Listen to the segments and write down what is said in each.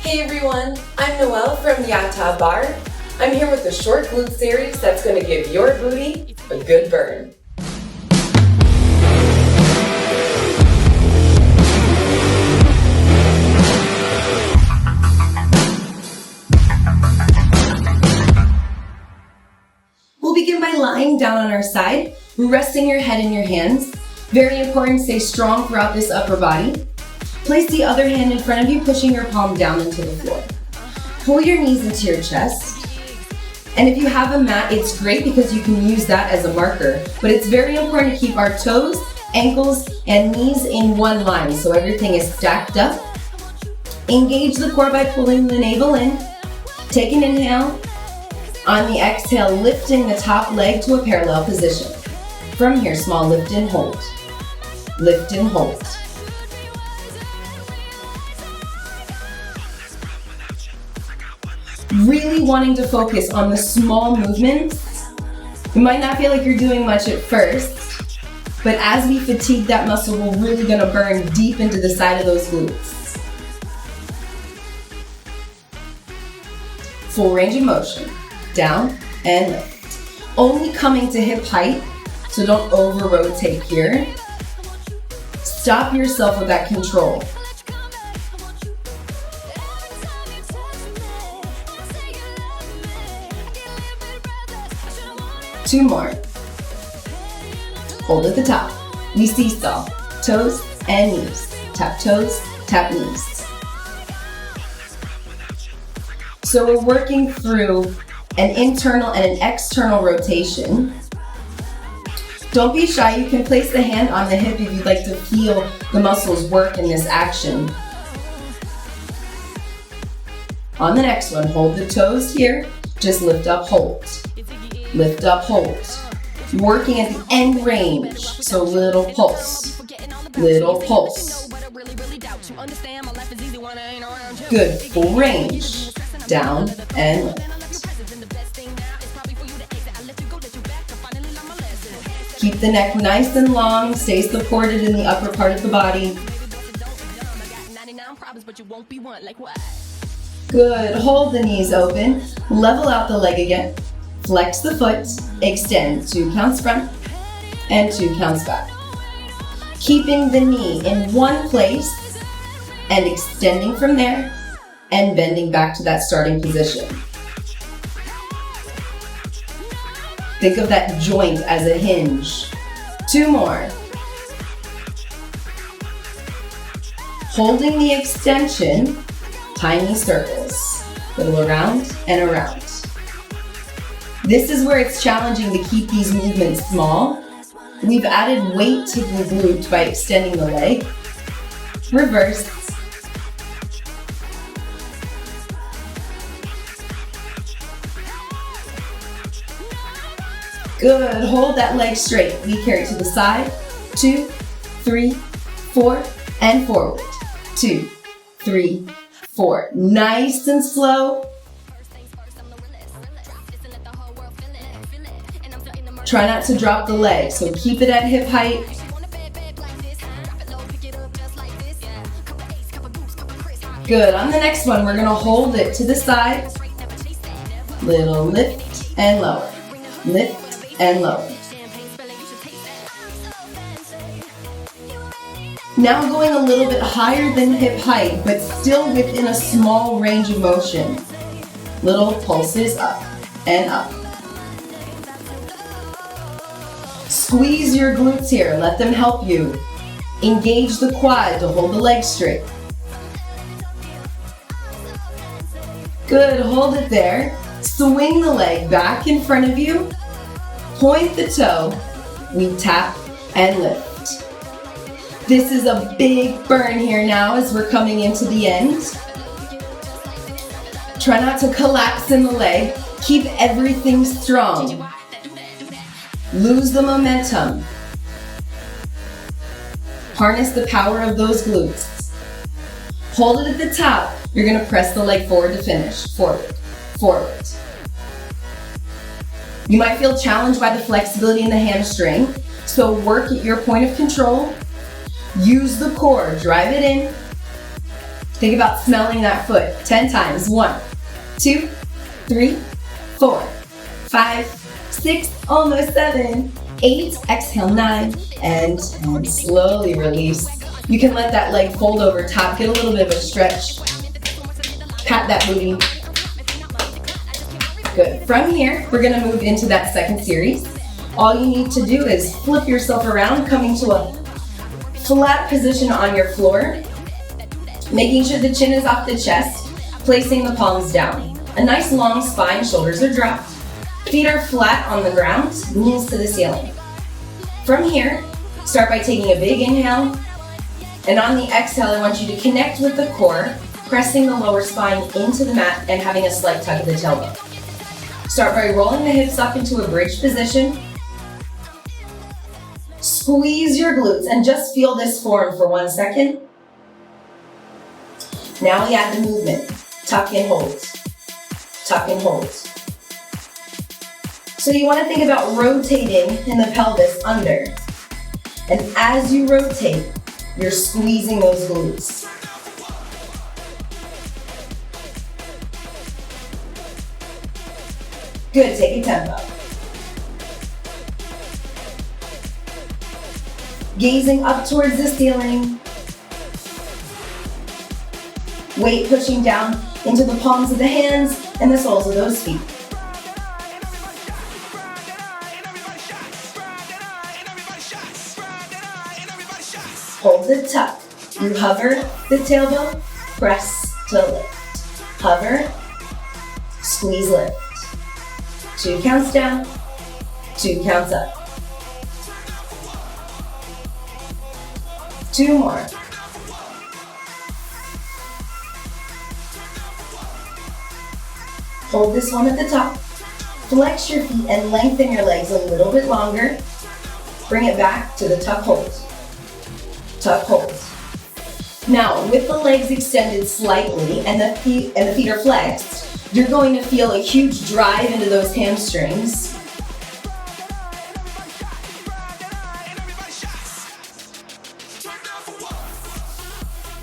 Hey everyone, I'm Noelle from YATTＡ BARRE. I'm here with a short glute series that's going to give your booty a good burn. We'll begin by lying down on our side, resting your head in your hands. Very important, stay strong throughout this upper body. Place the other hand in front of you, pushing your palm down into the floor. Pull your knees into your chest. And if you have a mat, it's great because you can use that as a marker. But it's very important to keep our toes, ankles, and knees in one line so everything is stacked up. Engage the core by pulling the navel in. Take an inhale. On the exhale, lifting the top leg to a parallel position. From here, small lift and hold. Lift and hold. Really wanting to focus on the small movements. You might not feel like you're doing much at first, but as we fatigue that muscle, we're really going to burn deep into the side of those glutes. Full range of motion. Down and lift. Only coming to hip height, so don't over-rotate here. Stop yourself with that control. Two more. Hold at the top. We seesaw. Toes and knees. Tap toes, tap knees. So we're working through an internal and an external rotation. Don't be shy, you can place the hand on the hip if you'd like to feel the muscles work in this action. On the next one, hold the toes here, just lift up, hold. Lift up, hold. Working at the end range, so little pulse, little pulse. Good, full range, down and lift. Keep the neck nice and long, stay supported in the upper part of the body. Good, hold the knees open, level out the leg again. Flex the foot, extend 2 counts front and 2 counts back. Keeping the knee in one place and extending from there and bending back to that starting position. Think of that joint as a hinge. 2 more. Holding the extension, tiny circles. Go around and around. This is where it's challenging to keep these movements small. We've added weight to the glute by extending the leg. Reverse. Good, hold that leg straight. We carry it to the side. 2, 3, 4, and forward. 2, 3, 4. Nice and slow. Try not to drop the leg, so keep it at hip height. Good, on the next one, we're gonna hold it to the side. Little lift and lower. Lift and lower. Now going a little bit higher than hip height, but still within a small range of motion. Little pulses up and up. Squeeze your glutes here, let them help you. Engage the quad to hold the leg straight. Good, hold it there. Swing the leg back in front of you. Point the toe. We tap and lift. This is a big burn here now as we're coming into the end. Try not to collapse in the leg. Keep everything strong. Lose the momentum. Harness the power of those glutes. Hold it at the top. You're going to press the leg forward to finish. Forward, forward. You might feel challenged by the flexibility in the hamstring, so work at your point of control. Use the core, drive it in, Think about smelling that foot 10 times. 1, 2, 3, 4, 5, 6, almost 7, 8, exhale 9, and 10. Slowly release. You can let that leg fold over top, get a little bit of a stretch. Pat that booty. Good. From here, we're gonna move into that second series. All you need to do is flip yourself around, coming to a flat position on your floor, making sure the chin is off the chest, placing the palms down. A nice long spine, shoulders are dropped. Feet are flat on the ground, knees to the ceiling. From here, start by taking a big inhale, and on the exhale, I want you to connect with the core, pressing the lower spine into the mat and having a slight tug of the tailbone. Start by rolling the hips up into a bridge position. Squeeze your glutes and just feel this form for 1 second. Now we add the movement. Tuck and hold. Tuck and hold. So you want to think about rotating in the pelvis under. And as you rotate, you're squeezing those glutes. Good, take a tempo. Gazing up towards the ceiling. Weight pushing down into the palms of the hands and the soles of those feet. Hold the tuck. You hover the tailbone, press to lift. Hover, squeeze, lift. 2 counts down, 2 counts up. 2 more. Hold this one at the top. Flex your feet and lengthen your legs a little bit longer. Bring it back to the tuck hold. Tuck hold. Now, with the legs extended slightly and the feet are flexed, you're going to feel a huge drive into those hamstrings.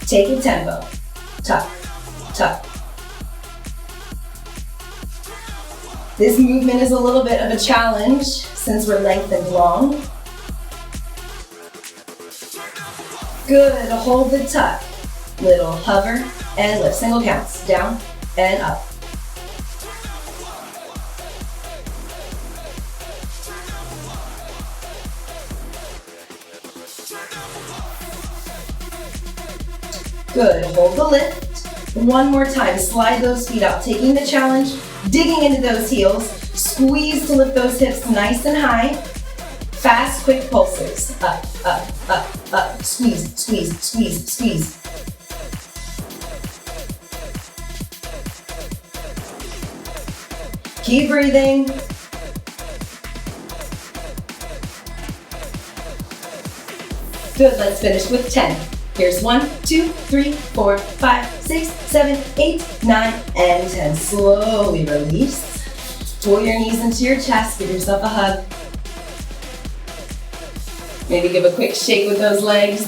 Take a tempo. Tuck, tuck. This movement is a little bit of a challenge since we're lengthened long. Good, hold the tuck. Little hover and lift. Single counts, down and up. Good, hold the lift. One more time, slide those feet out, taking the challenge, digging into those heels, squeeze to lift those hips nice and high. Fast, quick pulses. Up, up, up, up. Squeeze, squeeze, squeeze, squeeze. Keep breathing. Good, let's finish with 10. Here's 1, 2, 3, 4, 5, 6, 7, 8, 9, and 10. Slowly release. Pull your knees into your chest, give yourself a hug. Maybe give a quick shake with those legs.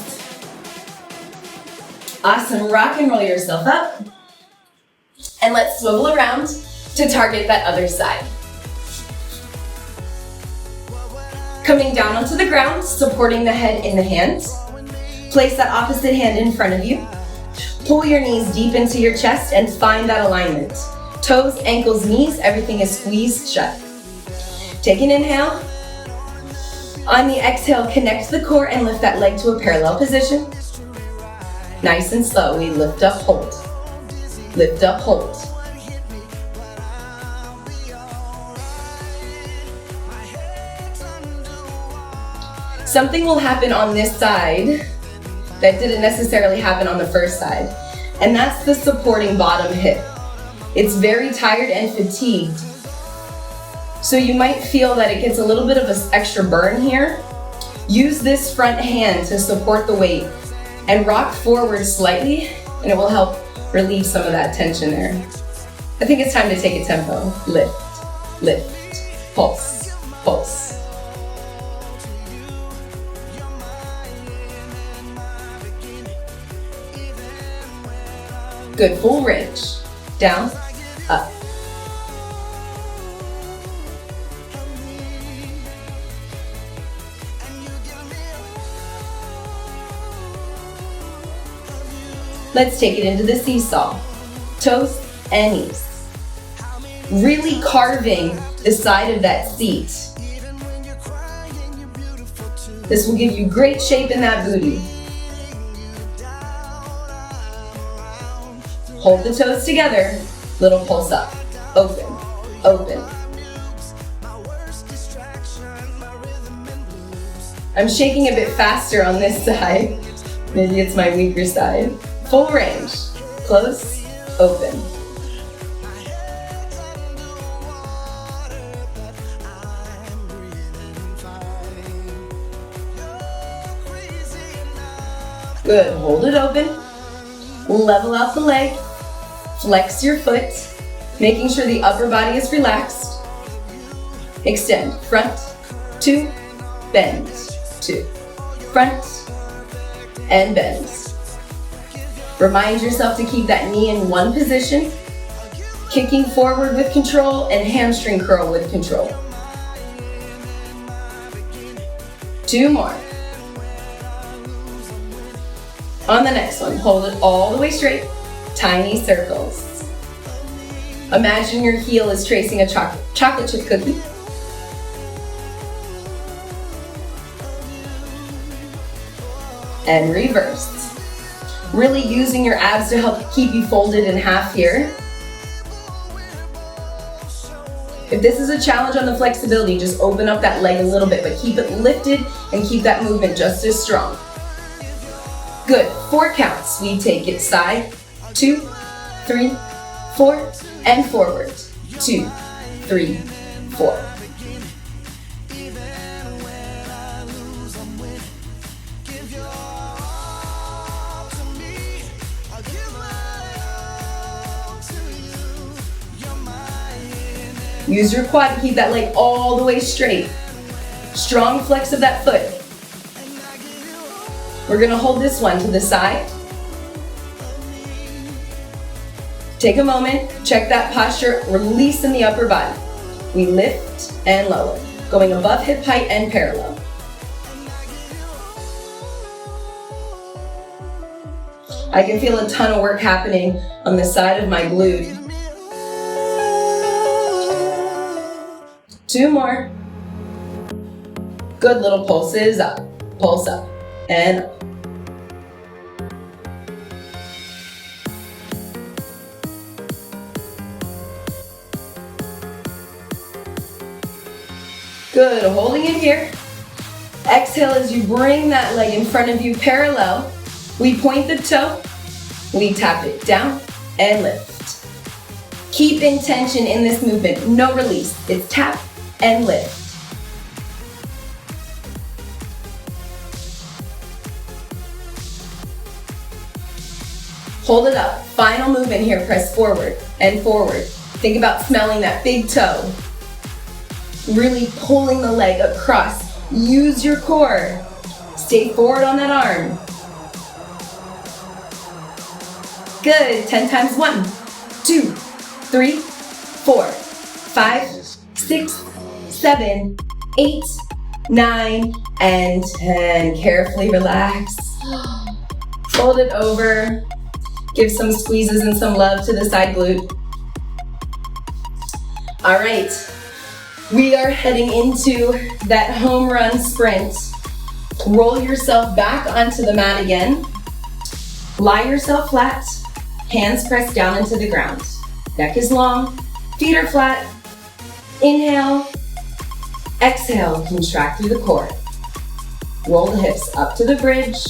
Awesome, rock and roll yourself up. And let's swivel around to target that other side. Coming down onto the ground, supporting the head in the hands. Place that opposite hand in front of you. Pull your knees deep into your chest and find that alignment. Toes, ankles, knees, everything is squeezed shut. Take an inhale. On the exhale, connect the core and lift that leg to a parallel position. Nice and slow, we lift up, hold. Lift up, hold. Something will happen on this side that didn't necessarily happen on the first side, and that's the supporting bottom hip. It's very tired and fatigued, so you might feel that it gets a little bit of an extra burn here. Use this front hand to support the weight and rock forward slightly, and it will help relieve some of that tension there. I think it's time to take a tempo. Lift, lift, pulse, pulse. Good, full range. Down, up. Let's take it into the seesaw. Toes and knees. Really carving the side of that seat. This will give you great shape in that booty. Hold the toes together. Little pulse up. Open, open. I'm shaking a bit faster on this side. Maybe it's my weaker side. Full range. Close, open. Good, hold it open. Level out the leg. Flex your foot, making sure the upper body is relaxed. Extend, front, two, bend, two. Front, and bend. Remind yourself to keep that knee in one position, kicking forward with control and hamstring curl with control. Two more. On the next one, hold it all the way straight, tiny circles. Imagine your heel is tracing a chocolate chip cookie. And reverse. Really using your abs to help keep you folded in half here. If this is a challenge on the flexibility, just open up that leg a little bit, but keep it lifted and keep that movement just as strong. Good, 4 counts. We take it side, 2, 3, 4, and forward. 2, 3, 4. Use your quad to keep that leg all the way straight. Strong flex of that foot. We're gonna hold this one to the side. Take a moment, check that posture, release in the upper body. We lift and lower, going above hip height and parallel. I can feel a ton of work happening on the side of my glute. 2 more. Good, little pulses up, pulse up, and up. Good, holding it here. Exhale as you bring that leg in front of you parallel. We point the toe, we tap it down and lift. Keep intention in this movement, no release. It's tap and lift. Hold it up. Final movement here, press forward and forward. Think about smelling that big toe. Really pulling the leg across. Use your core. Stay forward on that arm. Good, 10 times. 1, 2, 3, 4, 5, 6, 7, 8, 9, and 10. Carefully relax. Fold it over. Give some squeezes and some love to the side glute. All right. We are heading into that home run sprint. Roll yourself back onto the mat again. Lie yourself flat, hands pressed down into the ground. Neck is long, feet are flat. Inhale, exhale, contract through the core. Roll the hips up to the bridge.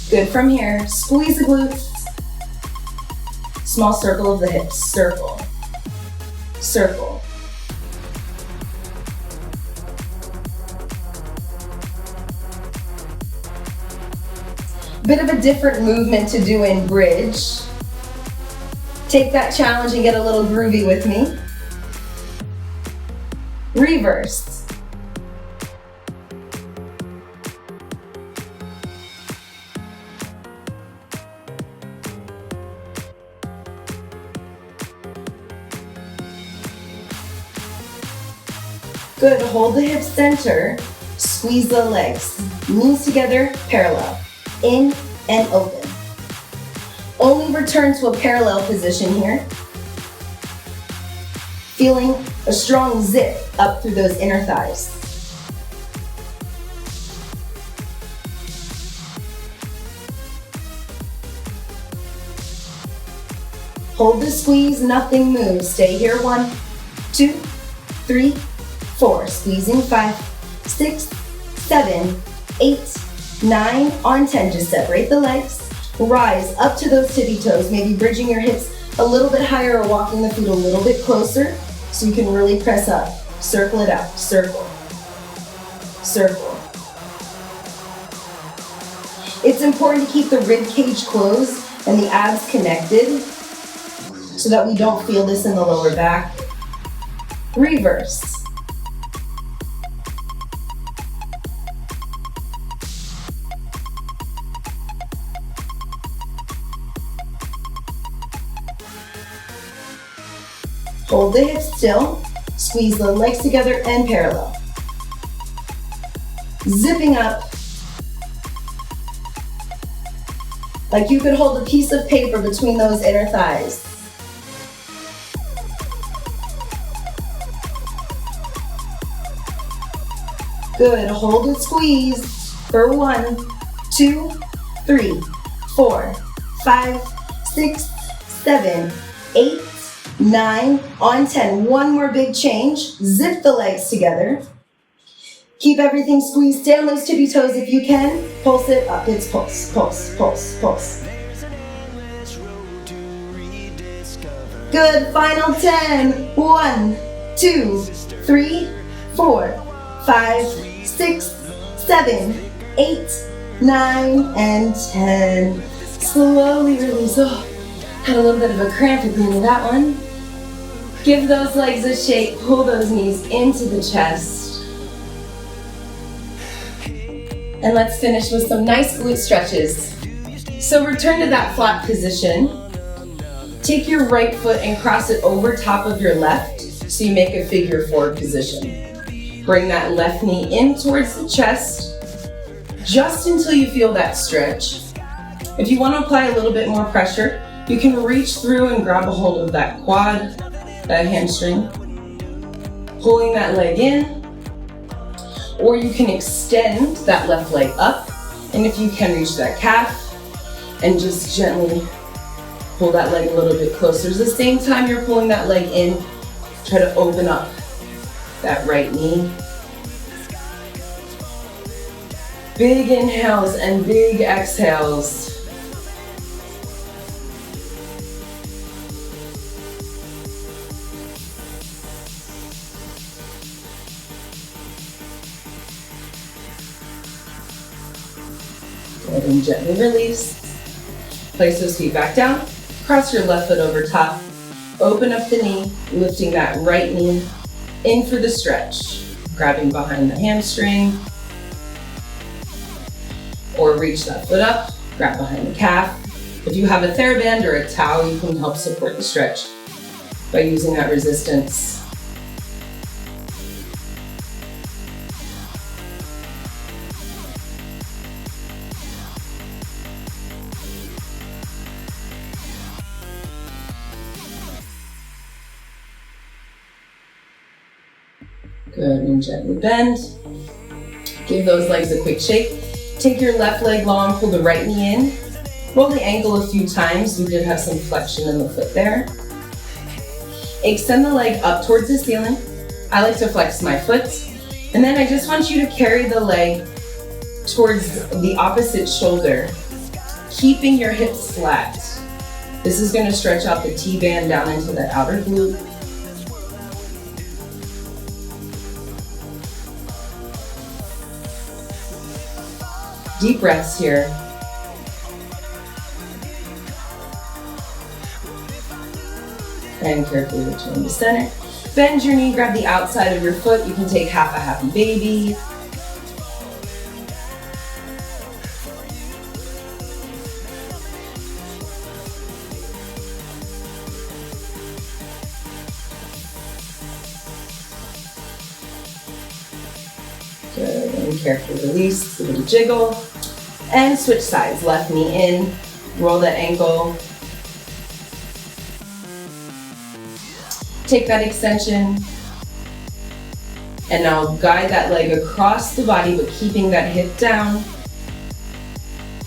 Good from here, squeeze the glutes. Small circle of the hips, circle, circle. Bit of a different movement to do in bridge. Take that challenge and get a little groovy with me. Reverse. Good, hold the hips center, squeeze the legs, knees together, parallel, in and open. Only return to a parallel position here. Feeling a strong zip up through those inner thighs. Hold the squeeze, nothing moves. Stay here, 1, 2, 3, 4. Squeezing, 5, 6, 7, 8, 9. On 10, just separate the legs. Rise up to those tippy toes, maybe bridging your hips a little bit higher or walking the feet a little bit closer so you can really press up. Circle it out, circle, circle. It's important to keep the rib cage closed and the abs connected so that we don't feel this in the lower back. Reverse. Hold the hips still, squeeze the legs together and parallel. Zipping up, like you could hold a piece of paper between those inner thighs. Good, hold and squeeze for 1, 2, 3, 4, 5, 6, 7, 8, 9, on 10. One more big change. Zip the legs together. Keep everything squeezed. Stay on those tippy toes if you can. Pulse it up. It's pulse, pulse, pulse, pulse. Good. Final 10. 1, 2, 3, 4, 5, 6, 7, 8, 9, and 10. Slowly release. Oh, had a little bit of a cramp at the end of that one. Give those legs a shake. Pull those knees into the chest. And let's finish with some nice glute stretches. So return to that flat position. Take your right foot and cross it over top of your left so you make a figure 4 position. Bring that left knee in towards the chest just until you feel that stretch. If you want to apply a little bit more pressure, you can reach through and grab a hold of that quad, that hamstring, pulling that leg in, or you can extend that left leg up, and if you can reach that calf, and just gently pull that leg a little bit closer. At the same time you're pulling that leg in, try to open up that right knee. Big inhales and big exhales. And gently release. Place those feet back down. Cross your left foot over top. Open up the knee, lifting that right knee in for the stretch. Grabbing behind the hamstring. Or reach that foot up, grab behind the calf. If you have a TheraBand or a towel, you can help support the stretch by using that resistance. Good, and gently bend. Give those legs a quick shake. Take your left leg long, pull the right knee in. Roll the ankle a few times. We did have some flexion in the foot there. Extend the leg up towards the ceiling. I like to flex my foot. And then I just want you to carry the leg towards the opposite shoulder, keeping your hips flat. This is going to stretch out the T-band down into the outer glute. Deep breaths here. And carefully return to center. Bend your knee, grab the outside of your foot. You can take half a happy baby. carefully release, give it a jiggle, and switch sides. Left knee in, roll that ankle. Take that extension, and now guide that leg across the body, but keeping that hip down.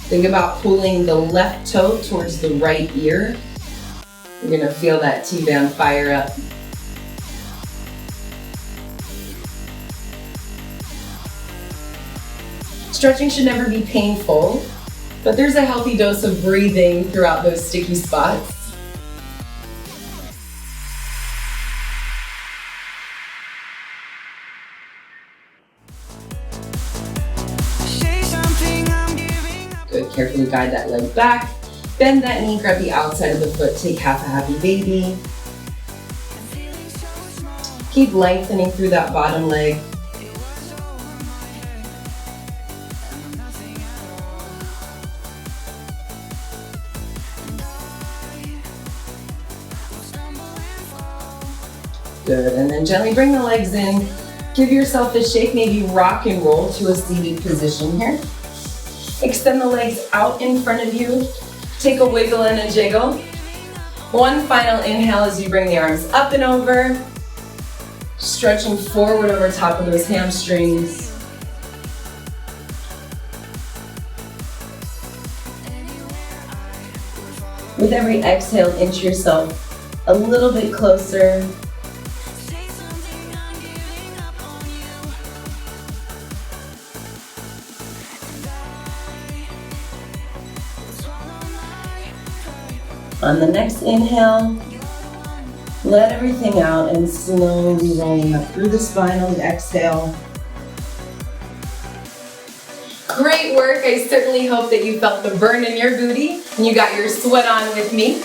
Think about pulling the left toe towards the right ear. You're gonna feel that T-band fire up. Stretching should never be painful, but there's a healthy dose of breathing throughout those sticky spots. Good, carefully guide that leg back. Bend that knee, grab the outside of the foot, take half a happy baby. Keep lengthening through that bottom leg. Good, and then gently bring the legs in. Give yourself a shake, maybe rock and roll to a seated position here. Extend the legs out in front of you. Take a wiggle and a jiggle. One final inhale as you bring the arms up and over. Stretching forward over top of those hamstrings. With every exhale, inch yourself a little bit closer. On the next inhale, let everything out and slowly rolling up through the spine on the exhale. Great work. I certainly hope that you felt the burn in your booty and you got your sweat on with me.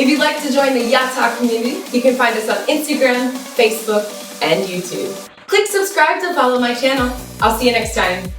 If you'd like to join the YATTÅ community, you can find us on Instagram, Facebook, and YouTube. Click subscribe to follow my channel. I'll see you next time.